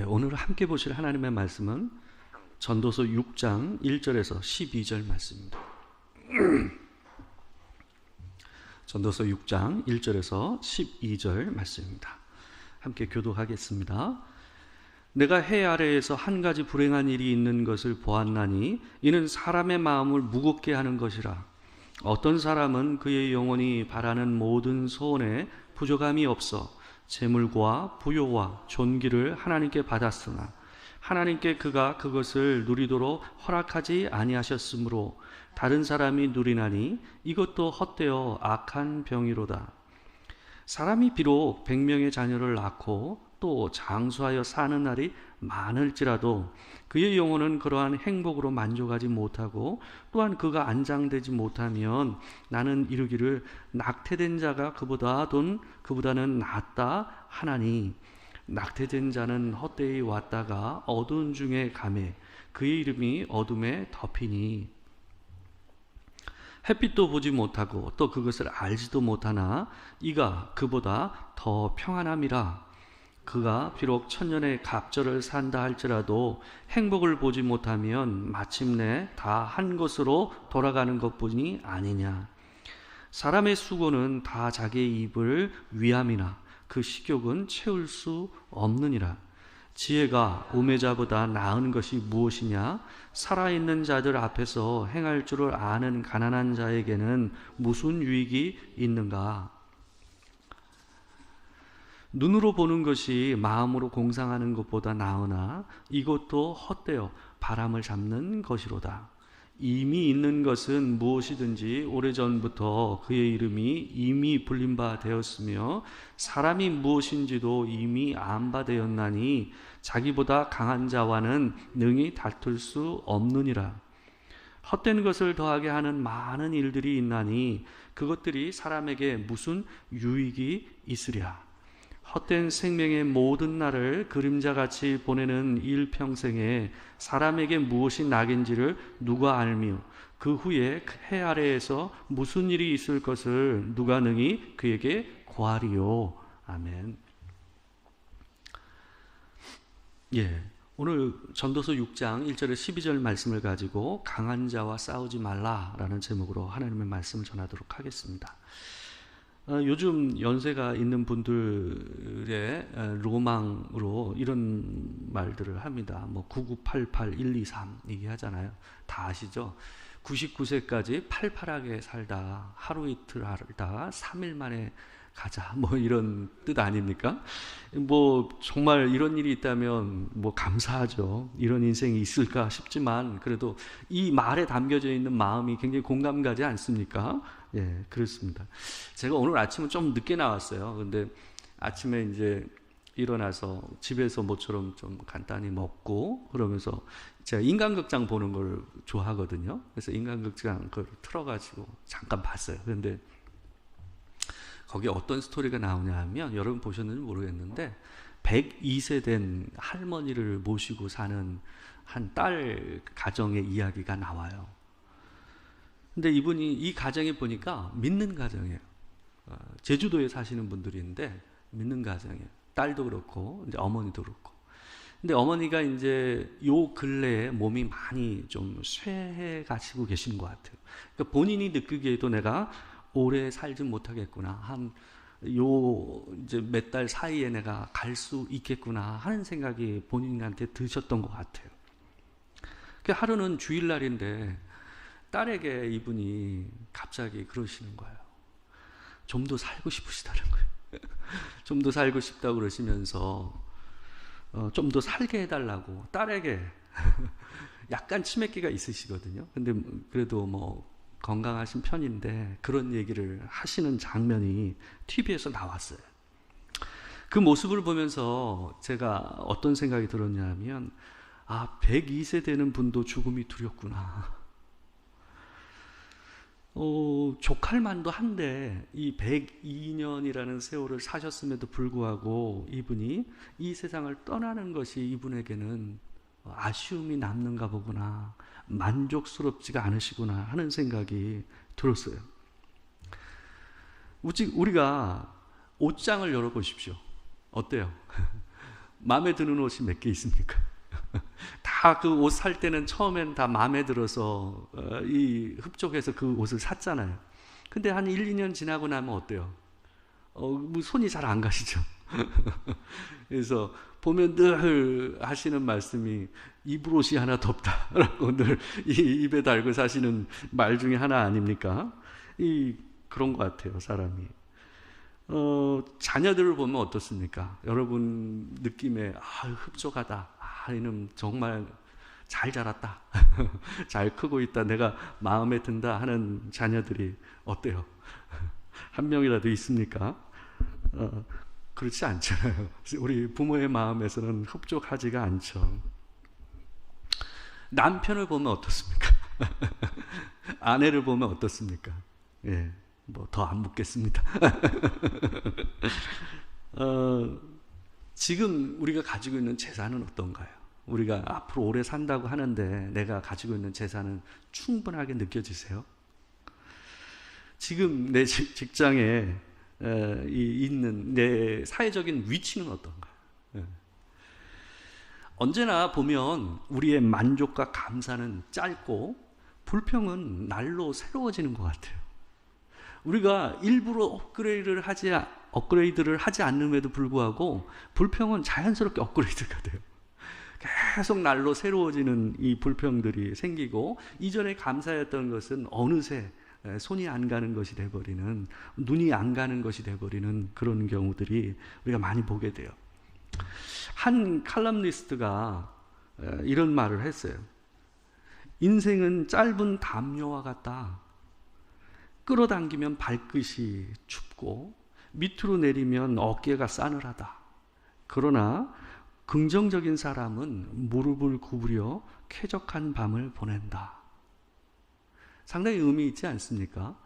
오늘 함께 보실 하나님의 말씀은 전도서 6장 1절에서 12절 말씀입니다. 전도서 6장 1절에서 12절 말씀입니다. 함께 교독하겠습니다. 내가 해 아래에서 한 가지 불행한 일이 있는 것을 보았나니 이는 사람의 마음을 무겁게 하는 것이라. 어떤 사람은 그의 영혼이 바라는 모든 소원에 부족함이 없어 재물과 부요와 존귀를 하나님께 받았으나 하나님께 그가 그것을 누리도록 허락하지 아니하셨으므로 다른 사람이 누리나니 이것도 헛되어 악한 병이로다. 사람이 비록 100명의 자녀를 낳고 또 장수하여 사는 날이 많을지라도 그의 영혼은 그러한 행복으로 만족하지 못하고 또한 그가 안장되지 못하면 나는 이르기를 낙태된 자가 그보다는 낫다 하나니 낙태된 자는 헛되이 왔다가 어두운 중에 가매 그의 이름이 어둠에 덮이니 햇빛도 보지 못하고 또 그것을 알지도 못하나 이가 그보다 더 평안함이라. 그가 비록 천년의 갑절을 산다 할지라도 행복을 보지 못하면 마침내 다 한 것으로 돌아가는 것뿐이 아니냐. 사람의 수고는 다 자기의 입을 위함이나 그 식욕은 채울 수 없느니라. 지혜가 우매자보다 나은 것이 무엇이냐? 살아있는 자들 앞에서 행할 줄을 아는 가난한 자에게는 무슨 유익이 있는가? 눈으로 보는 것이 마음으로 공상하는 것보다 나으나 이것도 헛되어 바람을 잡는 것이로다. 이미 있는 것은 무엇이든지 오래전부터 그의 이름이 이미 불린 바 되었으며 사람이 무엇인지도 이미 안 바 되었나니 자기보다 강한 자와는 능히 다툴 수 없느니라. 헛된 것을 더하게 하는 많은 일들이 있나니 그것들이 사람에게 무슨 유익이 있으랴. 헛된 생명의 모든 날을 그림자같이 보내는 일평생에 사람에게 무엇이 낙인지를 누가 알며 그 후에 해 아래에서 무슨 일이 있을 것을 누가 능히 그에게 고하리요. 아멘. 오늘 전도서 6장 1절에 12절 말씀을 가지고 강한 자와 싸우지 말라라는 제목으로 하나님의 말씀을 전하도록 하겠습니다. 요즘 연세가 있는 분들의 로망으로 이런 말들을 합니다. 9988 123 얘기하잖아요. 다 아시죠? 99세까지 팔팔하게 살다 하루 이틀 살다 3일 만에 가자 이런 뜻 아닙니까? 정말 이런 일이 있다면 감사하죠. 이런 인생이 있을까 싶지만 그래도 이 말에 담겨져 있는 마음이 굉장히 공감 가지 않습니까? 그렇습니다. 제가 오늘 아침은 좀 늦게 나왔어요. 근데 아침에 이제 일어나서 집에서 모처럼 좀 간단히 먹고 그러면서 제가 인간극장 보는 걸 좋아하거든요. 그래서 인간극장 그걸 틀어가지고 잠깐 봤어요. 근데 거기에 어떤 스토리가 나오냐 하면 여러분 보셨는지 모르겠는데 102세 된 할머니를 모시고 사는 한 딸 가정의 이야기가 나와요. 근데 이분이 이 가정에 보니까 믿는 가정이에요. 제주도에 사시는 분들인데 믿는 가정이에요. 딸도 그렇고 이제 어머니도 그렇고. 근데 어머니가 이제 요 근래에 몸이 많이 좀 쇠해 가시고 계신 것 같아요. 그러니까 본인이 느끼기에도 내가 오래 살지 못하겠구나. 이제 몇 달 사이에 내가 갈 수 있겠구나 하는 생각이 본인한테 드셨던 것 같아요. 그 하루는 주일날인데 딸에게 이분이 갑자기 그러시는 거예요. 좀 더 살고 싶으시다는 거예요. 좀 더 살고 싶다고 그러시면서 좀 더 살게 해달라고 딸에게 약간 치매기가 있으시거든요. 근데 그래도 건강하신 편인데 그런 얘기를 하시는 장면이 TV에서 나왔어요. 그 모습을 보면서 제가 어떤 생각이 들었냐 하면 102세 되는 분도 죽음이 두렵구나. 족할 만도 한데 이 102년이라는 세월을 사셨음에도 불구하고 이분이 이 세상을 떠나는 것이 이분에게는 아쉬움이 남는가 보구나, 만족스럽지가 않으시구나 하는 생각이 들었어요. 우리가 옷장을 열어보십시오. 어때요? 마음에 드는 옷이 몇 개 있습니까? 다 그 옷 살 때는 처음엔 다 마음에 들어서 이 흡족해서 그 옷을 샀잖아요. 근데 한 1, 2년 지나고 나면 어때요? 뭐 손이 잘 안 가시죠? 그래서 보면 늘 하시는 말씀이 입을 옷이 하나 덥다라고 늘 입에 달고 사시는 말 중에 하나 아닙니까? 그런 것 같아요, 사람이. 자녀들을 보면 어떻습니까? 여러분 느낌에 흡족하다. 이놈 정말 잘 자랐다. 잘 크고 있다. 내가 마음에 든다 하는 자녀들이 어때요? 한 명이라도 있습니까? 그렇지 않잖아요. 우리 부모의 마음에서는 흡족하지가 않죠. 남편을 보면 어떻습니까? 아내를 보면 어떻습니까? 예, 뭐 더 안 묻겠습니다. 지금 우리가 가지고 있는 재산은 어떤가요? 우리가 앞으로 오래 산다고 하는데 내가 가지고 있는 재산은 충분하게 느껴지세요? 지금 내 직장에 있는 내 사회적인 위치는 어떤가요? 언제나 보면 우리의 만족과 감사는 짧고 불평은 날로 새로워지는 것 같아요. 우리가 일부러 업그레이드를 하지 않음에도 불구하고 불평은 자연스럽게 업그레이드가 돼요. 계속 날로 새로워지는 이 불평들이 생기고 이전에 감사했던 것은 어느새 손이 안 가는 것이 돼버리는, 눈이 안 가는 것이 돼버리는 그런 경우들이 우리가 많이 보게 돼요. 한 칼럼니스트가 이런 말을 했어요. 인생은 짧은 담요와 같다. 끌어당기면 발끝이 춥고 밑으로 내리면 어깨가 싸늘하다. 그러나 긍정적인 사람은 무릎을 구부려 쾌적한 밤을 보낸다. 상당히 의미 있지 않습니까?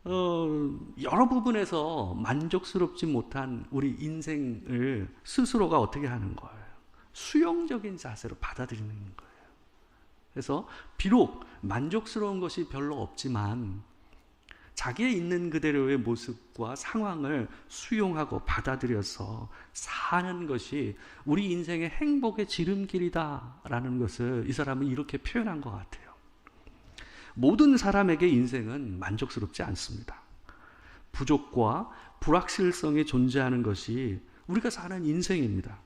여러 부분에서 만족스럽지 못한 우리 인생을 스스로가 어떻게 하는 거예요? 수용적인 자세로 받아들이는 거예요. 그래서 비록 만족스러운 것이 별로 없지만 자기의 있는 그대로의 모습과 상황을 수용하고 받아들여서 사는 것이 우리 인생의 행복의 지름길이다라는 것을 이 사람은 이렇게 표현한 것 같아요. 모든 사람에게 인생은 만족스럽지 않습니다. 부족과 불확실성이 존재하는 것이 우리가 사는 인생입니다.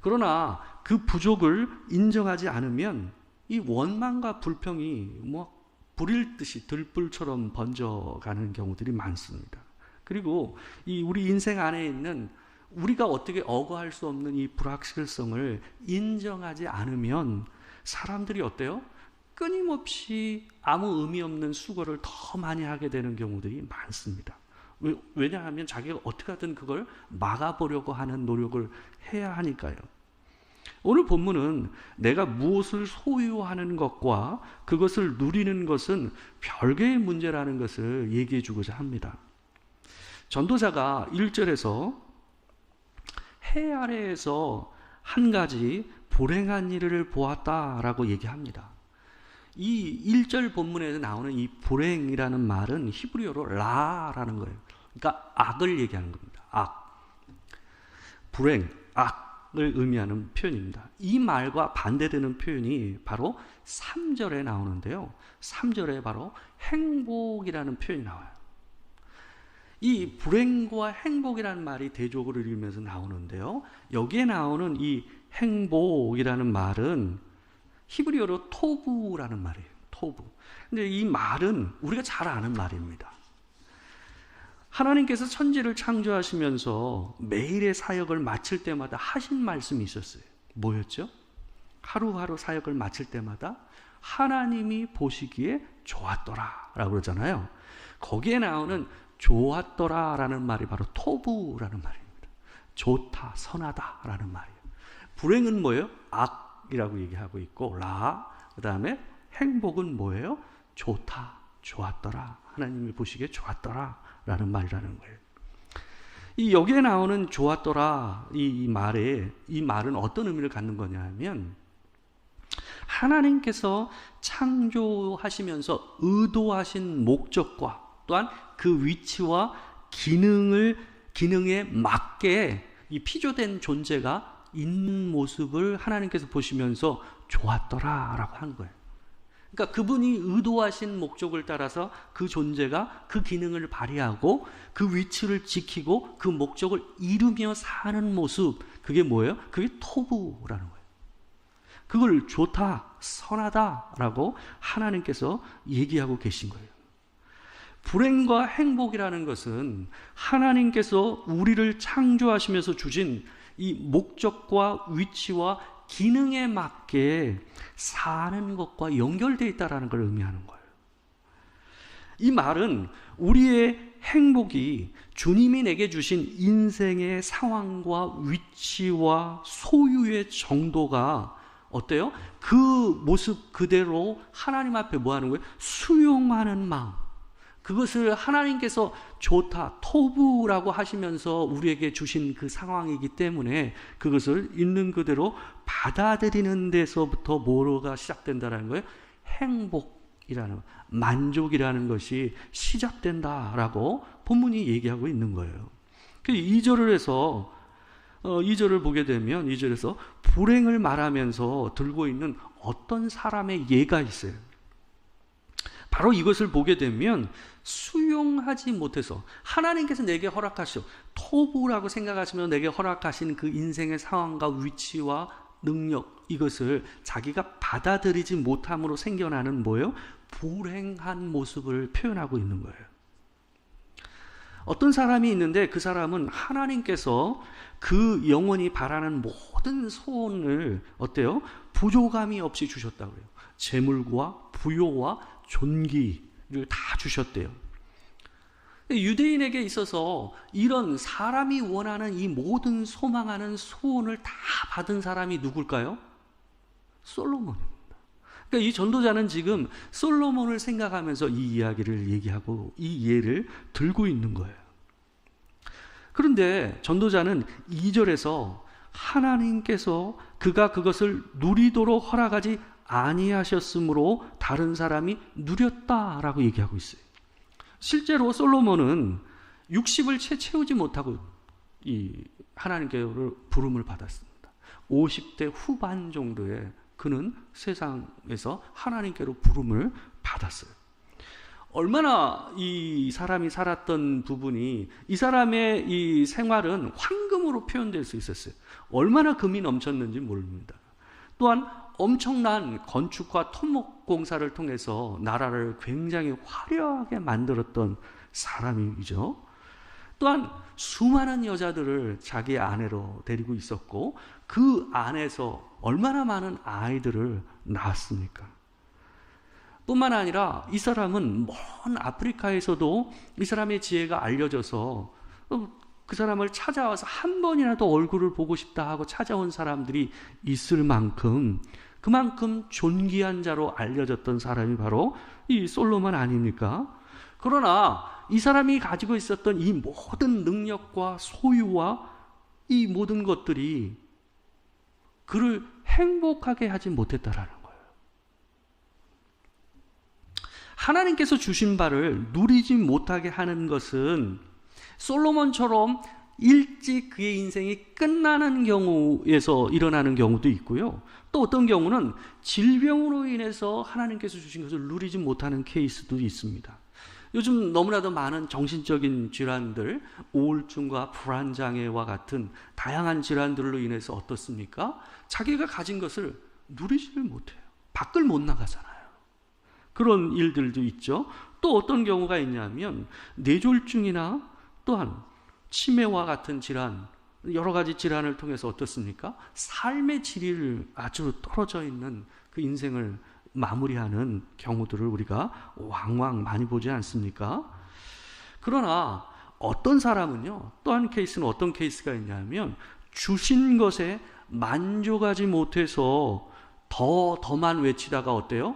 그러나 그 부족을 인정하지 않으면 이 원망과 불평이 불일 듯이 들불처럼 번져가는 경우들이 많습니다. 그리고 이 우리 인생 안에 있는 우리가 어떻게 억어할 수 없는 이 불확실성을 인정하지 않으면 사람들이 어때요? 끊임없이 아무 의미 없는 수고를 더 많이 하게 되는 경우들이 많습니다. 왜냐하면 자기가 어떻게 하든 그걸 막아보려고 하는 노력을 해야 하니까요. 오늘 본문은 내가 무엇을 소유하는 것과 그것을 누리는 것은 별개의 문제라는 것을 얘기해 주고자 합니다. 전도자가 1절에서 해 아래에서 한 가지 불행한 일을 보았다라고 얘기합니다. 이 1절 본문에서 나오는 이 불행이라는 말은 히브리어로 라라는 거예요. 그러니까 악을 얘기하는 겁니다. 악, 불행, 악을 의미하는 표현입니다. 이 말과 반대되는 표현이 바로 3절에 나오는데요. 3절에 바로 행복이라는 표현이 나와요. 이 불행과 행복이라는 말이 대조를 이루면서 나오는데요. 여기에 나오는 이 행복이라는 말은 히브리어로 토부라는 말이에요. 토부. 근데 이 말은 우리가 잘 아는 말입니다. 하나님께서 천지를 창조하시면서 매일의 사역을 마칠 때마다 하신 말씀이 있었어요. 뭐였죠? 하루하루 사역을 마칠 때마다 하나님이 보시기에 좋았더라 라고 그러잖아요. 거기에 나오는 좋았더라 라는 말이 바로 토부라는 말입니다. 좋다, 선하다 라는 말이에요. 불행은 뭐예요? 악이라고 얘기하고 있고 그 다음에 행복은 뭐예요? 좋다, 좋았더라, 하나님이 보시기에 좋았더라 라는 말이라는 거예요. 이 여기에 나오는 좋았더라 이 말은 어떤 의미를 갖는 거냐 하면 하나님께서 창조하시면서 의도하신 목적과 또한 그 위치와 기능에 맞게 이 피조된 존재가 있는 모습을 하나님께서 보시면서 좋았더라라고 한 거예요. 그러니까 그분이 의도하신 목적을 따라서 그 존재가 그 기능을 발휘하고 그 위치를 지키고 그 목적을 이루며 사는 모습, 그게 뭐예요? 그게 토부라는 거예요. 그걸 좋다, 선하다라고 하나님께서 얘기하고 계신 거예요. 불행과 행복이라는 것은 하나님께서 우리를 창조하시면서 주신 이 목적과 위치와 기능에 맞게 사는 것과 연결되어 있다는 걸 의미하는 거예요. 이 말은 우리의 행복이 주님이 내게 주신 인생의 상황과 위치와 소유의 정도가 어때요? 그 모습 그대로 하나님 앞에 뭐 하는 거예요? 수용하는 마음. 그것을 하나님께서 좋다, 토부라고 하시면서 우리에게 주신 그 상황이기 때문에 그것을 있는 그대로 받아들이는 데서부터 뭐가 시작된다는 거예요? 행복이라는, 만족이라는 것이 시작된다라고 본문이 얘기하고 있는 거예요. 2절을 해서 2절을 보게 되면 2절에서 불행을 말하면서 들고 있는 어떤 사람의 예가 있어요. 바로 이것을 보게 되면 수용하지 못해서 하나님께서 내게 허락하시오, 토부라고 생각하시면 내게 허락하신 그 인생의 상황과 위치와 능력, 이것을 자기가 받아들이지 못함으로 생겨나는 뭐예요? 불행한 모습을 표현하고 있는 거예요. 어떤 사람이 있는데 그 사람은 하나님께서 그 영혼이 바라는 모든 소원을 어때요? 부족함이 없이 주셨다고 해요. 재물과 부요와 존귀를 다 주셨대요. 유대인에게 있어서 이런 사람이 원하는 이 모든 소망하는 소원을 다 받은 사람이 누굴까요? 솔로몬입니다. 그러니까 이 전도자는 지금 솔로몬을 생각하면서 이 이야기를 얘기하고 이 예를 들고 있는 거예요. 그런데 전도자는 2절에서 하나님께서 그가 그것을 누리도록 허락하지 아니하셨으므로 다른 사람이 누렸다라고 얘기하고 있어요. 실제로 솔로몬은 60을 채 채우지 못하고 이 하나님께 부름을 받았습니다. 50대 후반 정도에 그는 세상에서 하나님께로 부름을 받았어요. 얼마나 이 사람이 살았던 부분이, 이 사람의 이 생활은 황금으로 표현될 수 있었어요. 얼마나 금이 넘쳤는지 모릅니다. 또한 엄청난 건축과 토목 공사를 통해서 나라를 굉장히 화려하게 만들었던 사람이죠. 또한 수많은 여자들을 자기 아내로 데리고 있었고 그 안에서 얼마나 많은 아이들을 낳았습니까? 뿐만 아니라 이 사람은 먼 아프리카에서도 이 사람의 지혜가 알려져서 그 사람을 찾아와서 한 번이라도 얼굴을 보고 싶다 하고 찾아온 사람들이 있을 만큼, 그만큼 존귀한 자로 알려졌던 사람이 바로 이 솔로몬 아닙니까? 그러나 이 사람이 가지고 있었던 이 모든 능력과 소유와 이 모든 것들이 그를 행복하게 하지 못했다라는 거예요. 하나님께서 주신 바를 누리지 못하게 하는 것은 솔로몬처럼 일찍 그의 인생이 끝나는 경우에서 일어나는 경우도 있고요. 또 어떤 경우는 질병으로 인해서 하나님께서 주신 것을 누리지 못하는 케이스도 있습니다. 요즘 너무나도 많은 정신적인 질환들, 우울증과 불안장애와 같은 다양한 질환들로 인해서 어떻습니까? 자기가 가진 것을 누리지를 못해요. 밖을 못 나가잖아요. 그런 일들도 있죠. 또 어떤 경우가 있냐면 뇌졸중이나 또한 치매와 같은 질환, 여러 가지 질환을 통해서 어떻습니까? 삶의 질이 아주 떨어져 있는 그 인생을 마무리하는 경우들을 우리가 왕왕 많이 보지 않습니까? 그러나 어떤 사람은요, 또 한 케이스는 어떤 케이스가 있냐면 주신 것에 만족하지 못해서 더만 외치다가 어때요?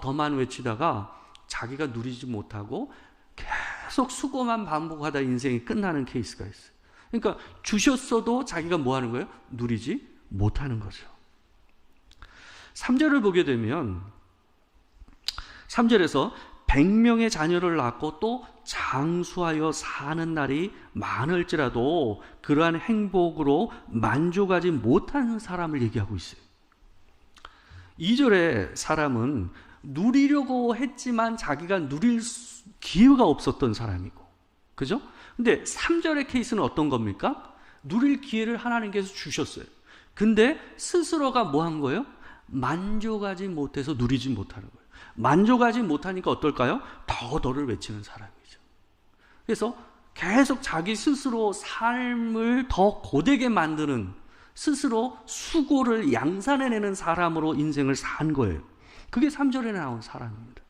더만 외치다가 자기가 누리지 못하고 계속 수고만 반복하다 인생이 끝나는 케이스가 있어요. 그러니까 주셨어도 자기가 뭐 하는 거예요? 누리지 못하는 거죠. 3절을 보게 되면 3절에서 100명의 자녀를 낳고 또 장수하여 사는 날이 많을지라도 그러한 행복으로 만족하지 못하는 사람을 얘기하고 있어요. 2절의 사람은 누리려고 했지만 자기가 누릴 기회가 없었던 사람이고, 그죠? 근데 3절의 케이스는 어떤 겁니까? 누릴 기회를 하나님께서 주셨어요. 근데 스스로가 뭐 한 거예요? 만족하지 못해서 누리지 못하는 거예요. 만족하지 못하니까 어떨까요? 더더를 외치는 사람이죠. 그래서 계속 자기 스스로 삶을 더 고되게 만드는, 스스로 수고를 양산해내는 사람으로 인생을 산 거예요. 그게 3절에 나온 사람입니다.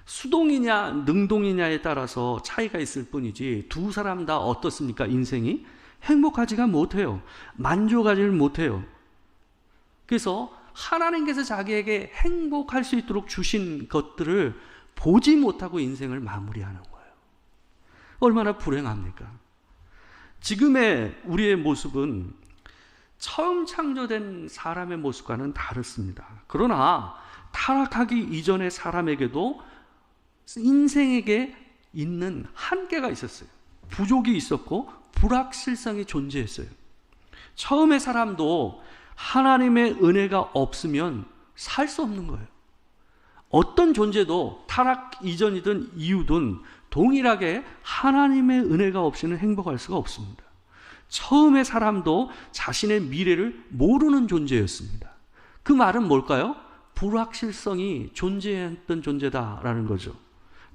수동이냐 능동이냐에 따라서 차이가 있을 뿐이지 두 사람 다 어떻습니까? 인생이 행복하지가 못해요. 만족하지를 못해요. 그래서 하나님께서 자기에게 행복할 수 있도록 주신 것들을 보지 못하고 인생을 마무리하는 거예요. 얼마나 불행합니까? 지금의 우리의 모습은 처음 창조된 사람의 모습과는 다릅니다. 그러나 타락하기 이전의 사람에게도 인생에게 있는 한계가 있었어요. 부족이 있었고 불확실성이 존재했어요. 처음의 사람도 하나님의 은혜가 없으면 살 수 없는 거예요. 어떤 존재도 타락 이전이든 이후든 동일하게 하나님의 은혜가 없이는 행복할 수가 없습니다. 처음의 사람도 자신의 미래를 모르는 존재였습니다. 그 말은 뭘까요? 불확실성이 존재했던 존재다라는 거죠.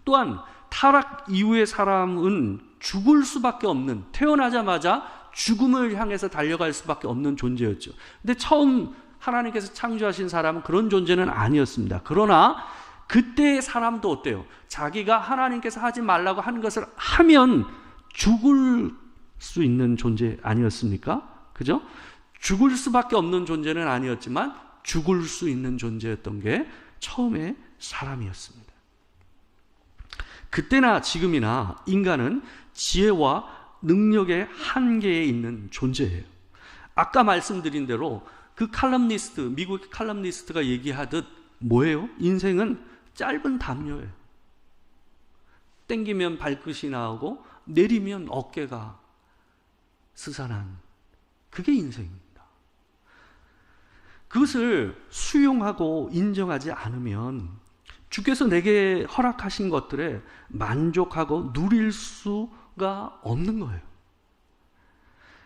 또한 타락 이후의 사람은 죽을 수밖에 없는, 태어나자마자 죽음을 향해서 달려갈 수밖에 없는 존재였죠. 근데 처음 하나님께서 창조하신 사람은 그런 존재는 아니었습니다. 그러나 그때의 사람도 어때요? 자기가 하나님께서 하지 말라고 한 것을 하면 죽을 수 있는 존재 아니었습니까? 그죠? 죽을 수밖에 없는 존재는 아니었지만 죽을 수 있는 존재였던 게 처음에 사람이었습니다. 그때나 지금이나 인간은 지혜와 능력의 한계에 있는 존재예요. 아까 말씀드린 대로 그 칼럼니스트, 미국의 칼럼니스트가 얘기하듯 뭐예요? 인생은 짧은 담요예요. 땡기면 발끝이 나오고 내리면 어깨가 스산한, 그게 인생입니다. 그것을 수용하고 인정하지 않으면 주께서 내게 허락하신 것들에 만족하고 누릴 수가 없는 거예요.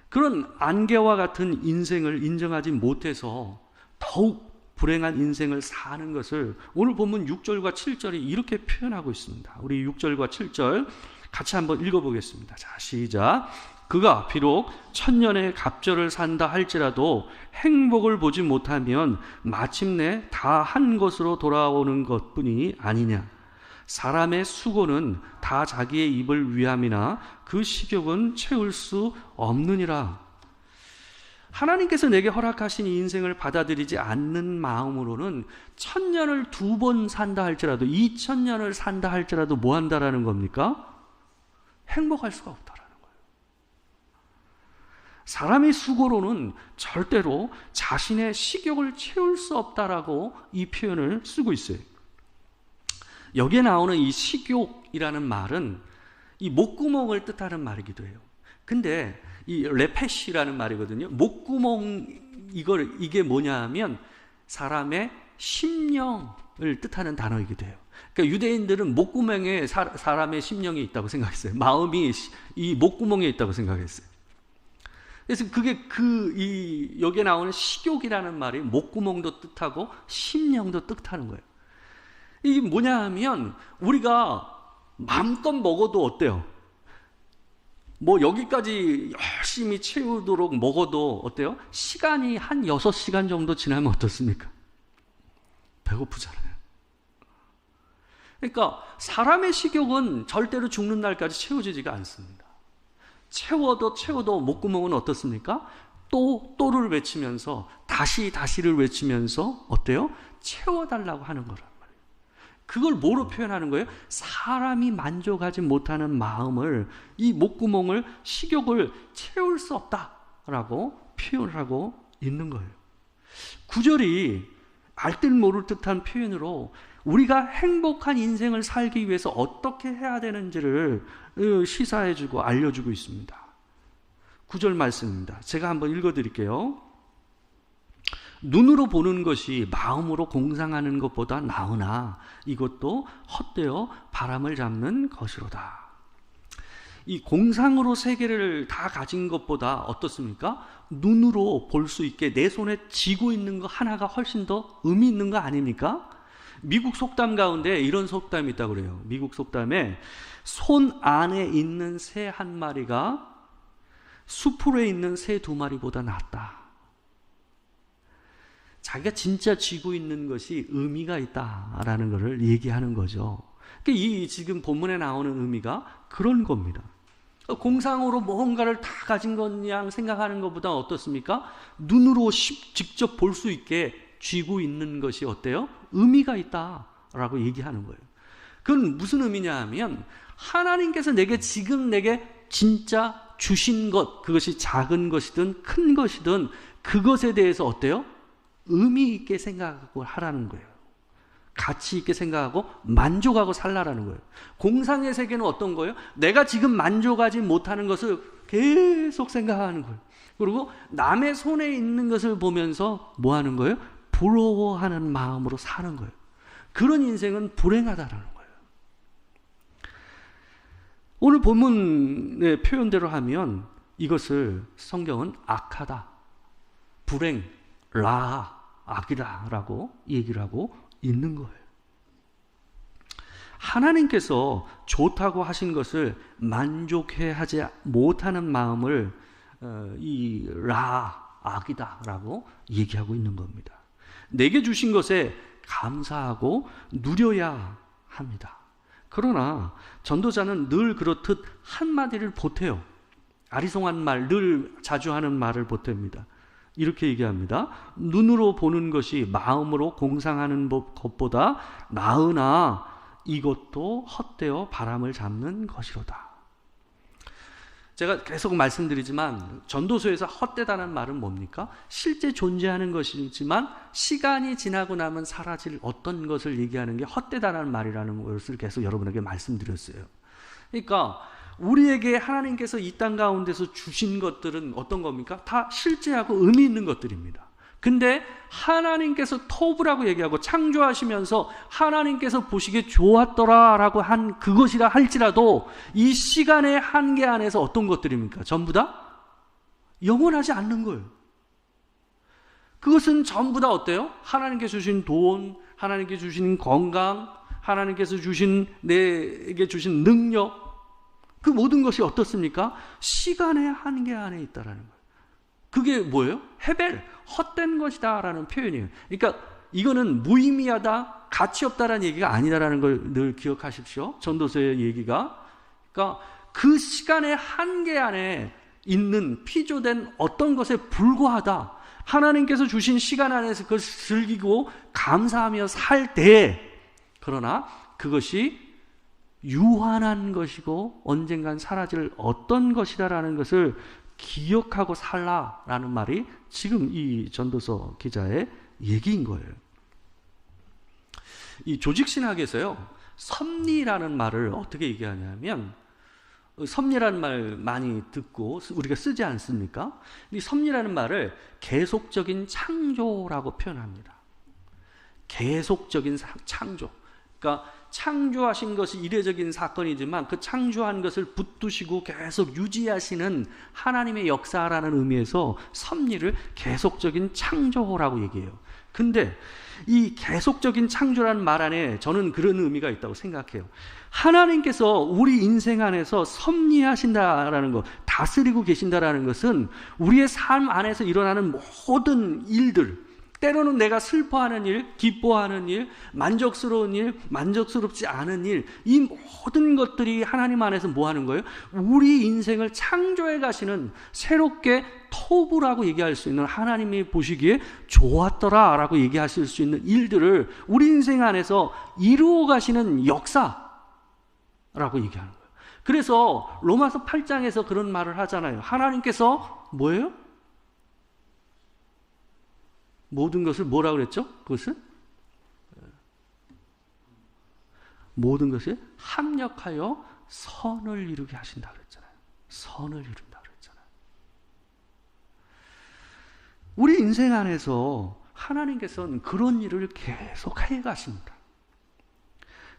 그런 안개와 같은 인생을 인정하지 못해서 더욱 불행한 인생을 사는 것을 오늘 본문 6절과 7절이 이렇게 표현하고 있습니다. 우리 6절과 7절 같이 한번 읽어보겠습니다. 자, 시작. 그가 비록 천년의 갑절을 산다 할지라도 행복을 보지 못하면 마침내 다 한 것으로 돌아오는 것뿐이 아니냐. 사람의 수고는 다 자기의 입을 위함이나 그 식욕은 채울 수 없느니라. 하나님께서 내게 허락하신 이 인생을 받아들이지 않는 마음으로는 1000년을 2번 산다 할지라도 2000년을 산다 할지라도 뭐 한다라는 겁니까? 행복할 수가 없다라는 거예요. 사람의 수고로는 절대로 자신의 식욕을 채울 수 없다라고 이 표현을 쓰고 있어요. 여기에 나오는 이 식욕이라는 말은 이 목구멍을 뜻하는 말이기도 해요. 근데 이 레페시라는 말이거든요. 목구멍, 이게 뭐냐면 사람의 심령을 뜻하는 단어이기도 해요. 그러니까 유대인들은 목구멍에 사람의 심령이 있다고 생각했어요. 마음이 이 목구멍에 있다고 생각했어요. 그래서 그게 여기에 나오는 식욕이라는 말이 목구멍도 뜻하고 심령도 뜻하는 거예요. 이게 뭐냐 하면 우리가 마음껏 먹어도 어때요? 뭐 여기까지 열심히 채우도록 먹어도 어때요? 시간이 한 6시간 정도 지나면 어떻습니까? 배고프잖아요. 그러니까 사람의 식욕은 절대로 죽는 날까지 채워지지가 않습니다. 채워도 목구멍은 어떻습니까? 또를 외치면서 다시를 외치면서 어때요? 채워달라고 하는 거란 말이에요. 그걸 뭐로 표현하는 거예요? 사람이 만족하지 못하는 마음을, 이 목구멍을, 식욕을 채울 수 없다라고 표현을 하고 있는 거예요. 9절이 알뜰 모를 듯한 표현으로 우리가 행복한 인생을 살기 위해서 어떻게 해야 되는지를 시사해주고 알려주고 있습니다. 9절 말씀입니다. 제가 한번 읽어드릴게요. 눈으로 보는 것이 마음으로 공상하는 것보다 나으나 이것도 헛되어 바람을 잡는 것이로다. 이 공상으로 세계를 다 가진 것보다 어떻습니까? 눈으로 볼 수 있게 내 손에 쥐고 있는 거 하나가 훨씬 더 의미 있는 거 아닙니까? 미국 속담 가운데 이런 속담이 있다고 그래요. 미국 속담에 손 안에 있는 새 한 마리가 수풀에 있는 새 두 마리보다 낫다. 자기가 진짜 쥐고 있는 것이 의미가 있다라는 것을 얘기하는 거죠. 그러니까 이 지금 본문에 나오는 의미가 그런 겁니다. 공상으로 뭔가를 다 가진 것냥 생각하는 것보다 어떻습니까? 눈으로 직접 볼 수 있게 쥐고 있는 것이 어때요? 의미가 있다라고 얘기하는 거예요. 그건 무슨 의미냐 하면 하나님께서 지금 내게 진짜 주신 것, 그것이 작은 것이든 큰 것이든 그것에 대해서 어때요? 의미 있게 생각하고 하라는 거예요. 가치 있게 생각하고 만족하고 살라라는 거예요. 공상의 세계는 어떤 거예요? 내가 지금 만족하지 못하는 것을 계속 생각하는 거예요. 그리고 남의 손에 있는 것을 보면서 뭐 하는 거예요? 부러워하는 마음으로 사는 거예요. 그런 인생은 불행하다라는 거예요. 오늘 본문의 표현대로 하면 이것을 성경은 악하다, 불행, 악이다라고 얘기를 하고 있는 거예요. 하나님께서 좋다고 하신 것을 만족해 하지 못하는 마음을 악이다라고 얘기하고 있는 겁니다. 내게 주신 것에 감사하고 누려야 합니다. 그러나 전도자는 늘 그렇듯 한마디를 보태요. 아리송한 말, 늘 자주 하는 말을 보탭니다. 이렇게 얘기합니다. 눈으로 보는 것이 마음으로 공상하는 것보다 나으나 이것도 헛되어 바람을 잡는 것이로다. 제가 계속 말씀드리지만 전도서에서 헛되다는 말은 뭡니까? 실제 존재하는 것이지만 시간이 지나고 나면 사라질 어떤 것을 얘기하는 게 헛되다는 말이라는 것을 계속 여러분에게 말씀드렸어요. 그러니까 우리에게 하나님께서 이 땅 가운데서 주신 것들은 어떤 겁니까? 다 실제하고 의미 있는 것들입니다. 근데 하나님께서 토부라고 얘기하고 창조하시면서 하나님께서 보시기에 좋았더라라고 한 그것이라 할지라도 이 시간의 한계 안에서 어떤 것들입니까? 전부 다 영원하지 않는 거예요. 그것은 전부 다 어때요? 하나님께서 주신 돈, 하나님께서 주신 건강, 하나님께서 주신 내게 주신 능력, 그 모든 것이 어떻습니까? 시간의 한계 안에 있다라는 거예요. 그게 뭐예요? 헤벨, 헛된 것이다라는 표현이에요. 그러니까 이거는 무의미하다, 가치 없다라는 얘기가 아니다라는 걸 늘 기억하십시오. 전도서의 얘기가. 그러니까 그 시간의 한계 안에 있는 피조된 어떤 것에 불과하다. 하나님께서 주신 시간 안에서 그것을 즐기고 감사하며 살 때, 그러나 그것이 유한한 것이고 언젠간 사라질 어떤 것이다라는 것을 기억하고 살라라는 말이 지금 이 전도서 기자의 얘기인 거예요. 이 조직신학에서요, 섭리라는 말을 어떻게 얘기하냐면, 섭리라는 말 많이 듣고 우리가 쓰지 않습니까? 이 섭리라는 말을 계속적인 창조라고 표현합니다. 계속적인 창조. 그러니까 창조하신 것이 이례적인 사건이지만 그 창조한 것을 붙드시고 계속 유지하시는 하나님의 역사라는 의미에서 섭리를 계속적인 창조라고 얘기해요. 근데 이 계속적인 창조라는 말 안에 저는 그런 의미가 있다고 생각해요. 하나님께서 우리 인생 안에서 섭리하신다라는 것, 다스리고 계신다라는 것은 우리의 삶 안에서 일어나는 모든 일들, 때로는 내가 슬퍼하는 일, 기뻐하는 일, 만족스러운 일, 만족스럽지 않은 일, 이 모든 것들이 하나님 안에서 뭐 하는 거예요? 우리 인생을 창조해 가시는, 새롭게 토부라고 얘기할 수 있는, 하나님이 보시기에 좋았더라라고 얘기하실 수 있는 일들을 우리 인생 안에서 이루어 가시는 역사라고 얘기하는 거예요. 그래서 로마서 8장에서 그런 말을 하잖아요. 하나님께서 뭐예요? 모든 것을 뭐라고 그랬죠? 그것을 모든 것이 합력하여 선을 이루게 하신다 그랬잖아요. 선을 이룬다 그랬잖아요. 우리 인생 안에서 하나님께서는 그런 일을 계속 해 가십니다.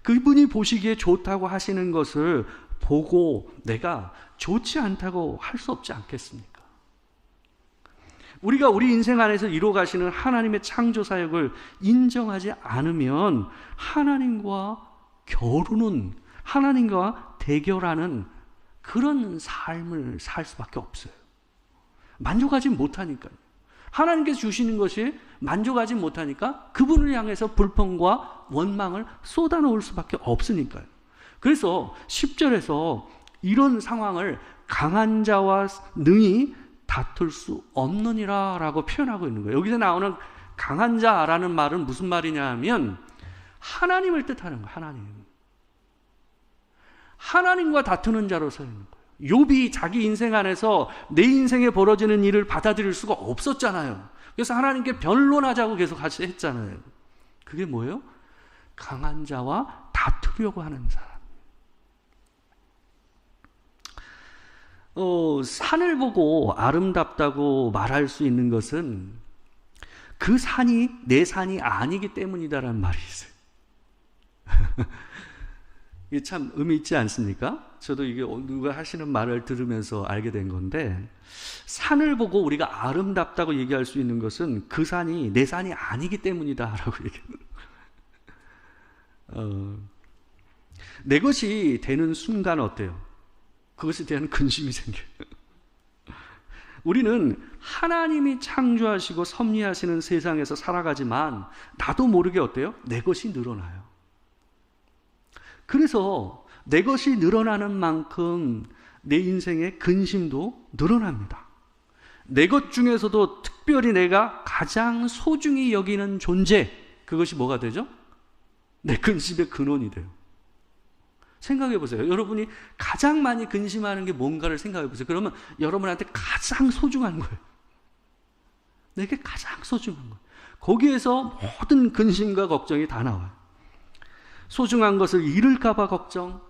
그분이 보시기에 좋다고 하시는 것을 보고 내가 좋지 않다고 할 수 없지 않겠습니까? 우리가 우리 인생 안에서 이루어 가시는 하나님의 창조 사역을 인정하지 않으면 하나님과 겨루는, 하나님과 대결하는 그런 삶을 살 수밖에 없어요. 만족하지 못하니까요. 하나님께서 주시는 것이 만족하지 못하니까 그분을 향해서 불평과 원망을 쏟아놓을 수밖에 없으니까요. 그래서 10절에서 이런 상황을 강한 자와 능히 다툴 수 없느니라 라고 표현하고 있는 거예요. 여기서 나오는 강한 자라는 말은 무슨 말이냐 하면 하나님을 뜻하는 거예요. 하나님과 다투는 자로 서 있는 거예요. 욥이 자기 인생 안에서 내 인생에 벌어지는 일을 받아들일 수가 없었잖아요. 그래서 하나님께 변론하자고 계속 했잖아요. 그게 뭐예요? 강한 자와 다투려고 하는 사람. 산을 보고 아름답다고 말할 수 있는 것은 그 산이 내 산이 아니기 때문이다라는 말이 있어요. 이게 참 의미 있지 않습니까? 저도 이게 누가 하시는 말을 들으면서 알게 된 건데, 산을 보고 우리가 아름답다고 얘기할 수 있는 것은 그 산이 내 산이 아니기 때문이다라고 얘기해요. 내 것이 되는 순간 어때요? 그것에 대한 근심이 생겨요. 우리는 하나님이 창조하시고 섭리하시는 세상에서 살아가지만 나도 모르게 어때요? 내 것이 늘어나요. 그래서 내 것이 늘어나는 만큼 내 인생의 근심도 늘어납니다. 내 것 중에서도 특별히 내가 가장 소중히 여기는 존재, 그것이 뭐가 되죠? 내 근심의 근원이 돼요. 생각해 보세요. 여러분이 가장 많이 근심하는 게 뭔가를 생각해 보세요. 그러면 여러분한테 가장 소중한 거예요. 내게 가장 소중한 거예요. 거기에서 모든 근심과 걱정이 다 나와요. 소중한 것을 잃을까 봐 걱정,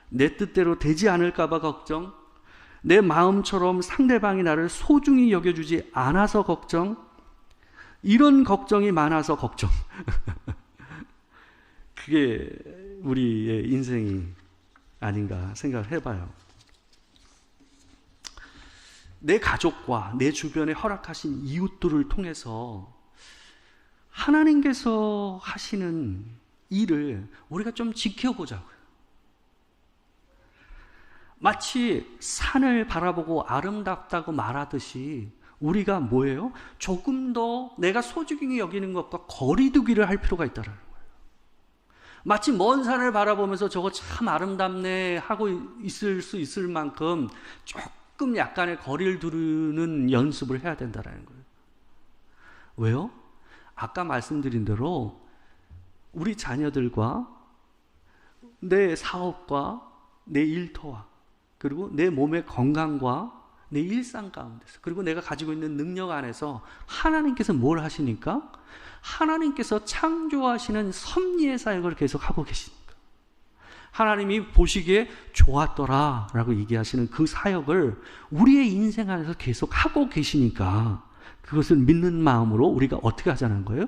내 뜻대로 되지 않을까 봐 걱정, 내 마음처럼 상대방이 나를 소중히 여겨주지 않아서 걱정, 이런 걱정이 많아서 걱정. 그게 우리의 인생이 아닌가 생각을 해봐요. 내 가족과 내 주변에 허락하신 이웃들을 통해서 하나님께서 하시는 일을 우리가 좀 지켜보자고요. 마치 산을 바라보고 아름답다고 말하듯이 우리가 뭐예요? 조금 더 내가 소중히 여기는 것과 거리두기를 할 필요가 있다는 거예요. 마치 먼 산을 바라보면서 저거 참 아름답네 하고 있을 수 있을 만큼 조금 약간의 거리를 두는 연습을 해야 된다는 거예요. 왜요? 아까 말씀드린 대로 우리 자녀들과 내 사업과 내 일터와 그리고 내 몸의 건강과 내 일상 가운데서 그리고 내가 가지고 있는 능력 안에서 하나님께서 뭘 하시니까? 하나님께서 창조하시는 섭리의 사역을 계속 하고 계시니까. 하나님이 보시기에 좋았더라 라고 얘기하시는 그 사역을 우리의 인생 안에서 계속 하고 계시니까 그것을 믿는 마음으로 우리가 어떻게 하자는 거예요?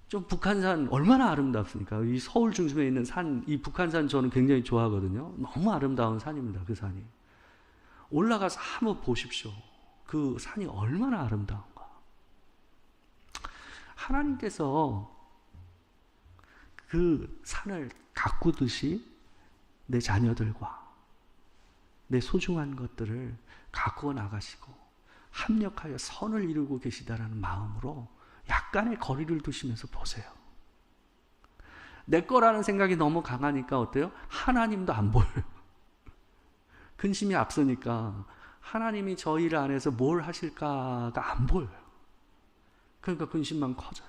좀 북한산 얼마나 아름답습니까? 이 서울 중심에 있는 산, 이 북한산 저는 굉장히 좋아하거든요. 너무 아름다운 산입니다. 그 산이. 올라가서 한번 보십시오. 그 산이 얼마나 아름다운가. 하나님께서 그 산을 가꾸듯이 내 자녀들과 내 소중한 것들을 가꾸어 나가시고 합력하여 선을 이루고 계시다라는 마음으로 약간의 거리를 두시면서 보세요. 내 거라는 생각이 너무 강하니까 어때요? 하나님도 안 보여요. 근심이 앞서니까 하나님이 저 일 안에서 뭘 하실까가 안 보여요. 그러니까 근심만 커져요.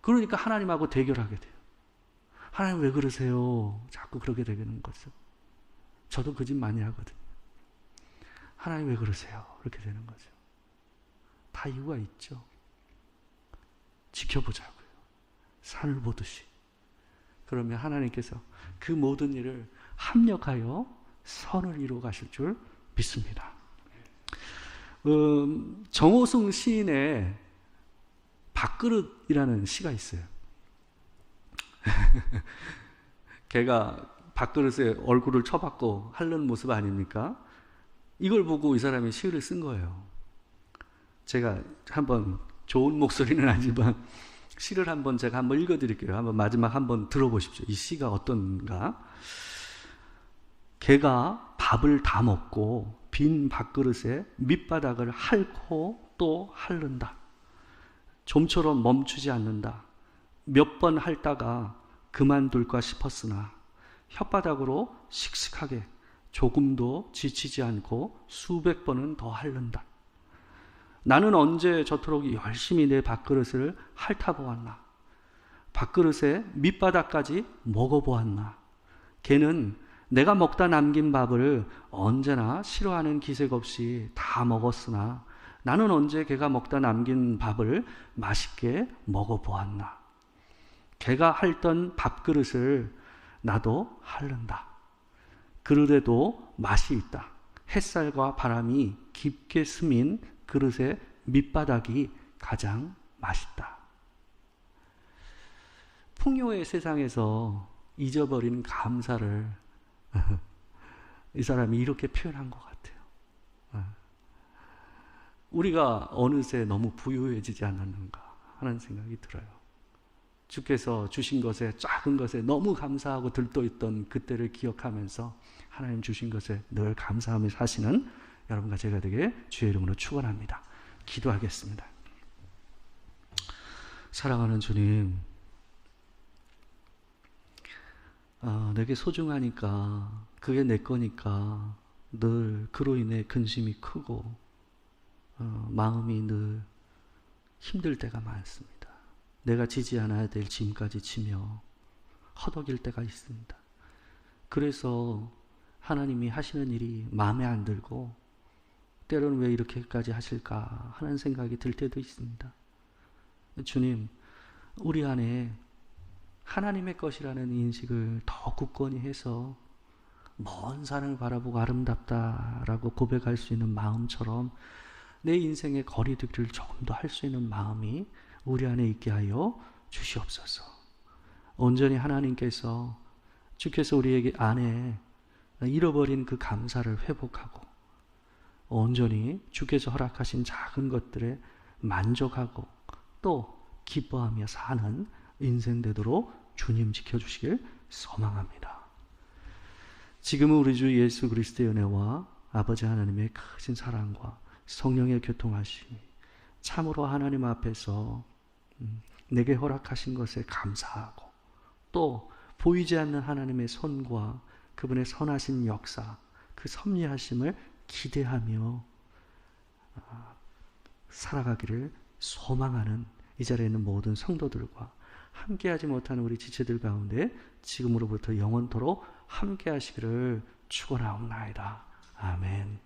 그러니까 하나님하고 대결하게 돼요. 하나님 왜 그러세요? 자꾸 그러게 되는 거죠. 저도 그 짓 많이 하거든요. 하나님 왜 그러세요? 그렇게 되는 거죠. 다 이유가 있죠. 지켜보자고요. 산을 보듯이. 그러면 하나님께서 그 모든 일을 합력하여 선을 이루어 가실 줄 믿습니다. 정호승 시인의 밥그릇이라는 시가 있어요. 걔가 밥그릇에 얼굴을 쳐박고 핥는 모습 아닙니까? 이걸 보고 이 사람이 시를 쓴 거예요. 제가 한번 좋은 목소리는 아니지만 시를 제가 한번 읽어드릴게요. 한번 마지막 한번 들어보십시오. 이 시가 어떤가? 개가 밥을 다 먹고 빈 밥그릇에 밑바닥을 핥고 또 핥는다. 좀처럼 멈추지 않는다. 몇 번 핥다가 그만둘까 싶었으나 혓바닥으로 씩씩하게 조금도 지치지 않고 수백 번은 더 핥는다. 나는 언제 저토록 열심히 내 밥그릇을 핥아보았나? 밥그릇의 밑바닥까지 먹어보았나? 걔는 내가 먹다 남긴 밥을 언제나 싫어하는 기색 없이 다 먹었으나 나는 언제 걔가 먹다 남긴 밥을 맛있게 먹어보았나? 걔가 핥던 밥그릇을 나도 핥는다. 그릇에도 맛이 있다. 햇살과 바람이 깊게 스민 그릇의 밑바닥이 가장 맛있다. 풍요의 세상에서 잊어버린 감사를 이 사람이 이렇게 표현한 것 같아요. 우리가 어느새 너무 부유해지지 않았는가 하는 생각이 들어요. 주께서 주신 것에, 작은 것에 너무 감사하고 들떠있던 그때를 기억하면서 하나님 주신 것에 늘 감사하며 사시는 여러분과 제가 되게 주의 이름으로 축원합니다. 기도하겠습니다. 사랑하는 주님, 내게 소중하니까, 그게 내 거니까 늘 그로 인해 근심이 크고 마음이 늘 힘들 때가 많습니다. 내가 지지 않아야 될 짐까지 지며 허덕일 때가 있습니다. 그래서 하나님이 하시는 일이 마음에 안 들고 때로는 왜 이렇게까지 하실까 하는 생각이 들 때도 있습니다. 주님, 우리 안에 하나님의 것이라는 인식을 더 굳건히 해서 먼 산을 바라보고 아름답다라고 고백할 수 있는 마음처럼 내 인생의 거리두기를 조금 더 할 수 있는 마음이 우리 안에 있게 하여 주시옵소서. 온전히 하나님께서, 주께서 우리에게 안에 잃어버린 그 감사를 회복하고 온전히 주께서 허락하신 작은 것들에 만족하고 또 기뻐하며 사는 인생 되도록 주님 지켜주시길 소망합니다. 지금은 우리 주 예수 그리스도의 은혜와 아버지 하나님의 크신 사랑과 성령의 교통하심이 참으로 하나님 앞에서 내게 허락하신 것에 감사하고 또 보이지 않는 하나님의 손과 그분의 선하신 역사, 그 섭리하심을 기대하며 살아가기를 소망하는 이 자리에 있는 모든 성도들과 함께하지 못하는 우리 지체들 가운데 지금으로부터 영원토록 함께하시기를 축원하옵나이다. 아멘.